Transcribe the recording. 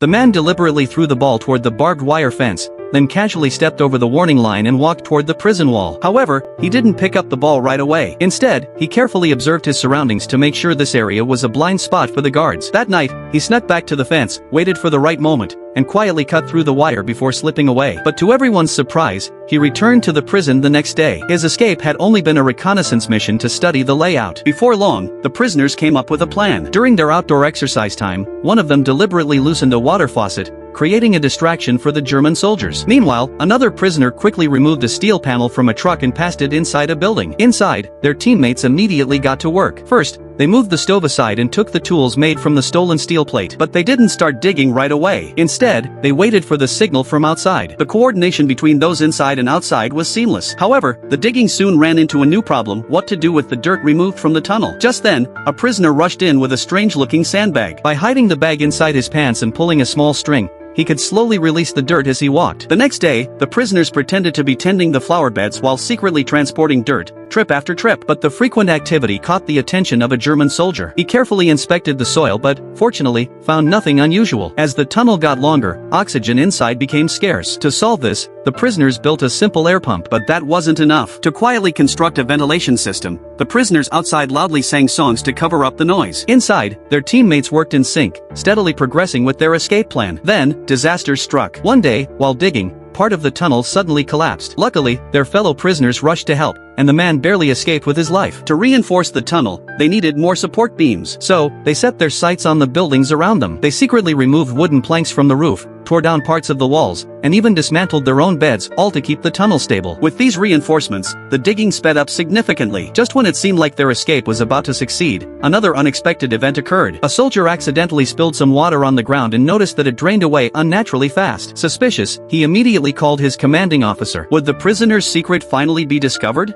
The man deliberately threw the ball toward the barbed wire fence, then casually stepped over the warning line and walked toward the prison wall. However, he didn't pick up the ball right away. Instead, he carefully observed his surroundings to make sure this area was a blind spot for the guards. That night, he snuck back to the fence, waited for the right moment, and quietly cut through the wire before slipping away. But to everyone's surprise, he returned to the prison the next day. His escape had only been a reconnaissance mission to study the layout. Before long, the prisoners came up with a plan. During their outdoor exercise time, one of them deliberately loosened a water faucet, creating a distraction for the German soldiers. Meanwhile, another prisoner quickly removed a steel panel from a truck and passed it inside a building. Inside, their teammates immediately got to work. First, they moved the stove aside and took the tools made from the stolen steel plate. But they didn't start digging right away. Instead, they waited for the signal from outside. The coordination between those inside and outside was seamless. However, the digging soon ran into a new problem: what to do with the dirt removed from the tunnel. Just then, a prisoner rushed in with a strange-looking sandbag. By hiding the bag inside his pants and pulling a small string, he could slowly release the dirt as he walked. The next day, the prisoners pretended to be tending the flower beds while secretly transporting dirt, trip after trip. But the frequent activity caught the attention of a German soldier. He carefully inspected the soil but, fortunately, found nothing unusual. As the tunnel got longer, oxygen inside became scarce. To solve this, the prisoners built a simple air pump. But that wasn't enough. To quietly construct a ventilation system, the prisoners outside loudly sang songs to cover up the noise. Inside, their teammates worked in sync, steadily progressing with their escape plan. Then, disaster struck. One day, while digging, part of the tunnel suddenly collapsed. Luckily, their fellow prisoners rushed to help, and the man barely escaped with his life. To reinforce the tunnel, they needed more support beams. So, they set their sights on the buildings around them. They secretly removed wooden planks from the roof, tore down parts of the walls, and even dismantled their own beds, all to keep the tunnel stable. With these reinforcements, the digging sped up significantly. Just when it seemed like their escape was about to succeed, another unexpected event occurred. A soldier accidentally spilled some water on the ground and noticed that it drained away unnaturally fast. Suspicious, he immediately called his commanding officer. Would the prisoner's secret finally be discovered?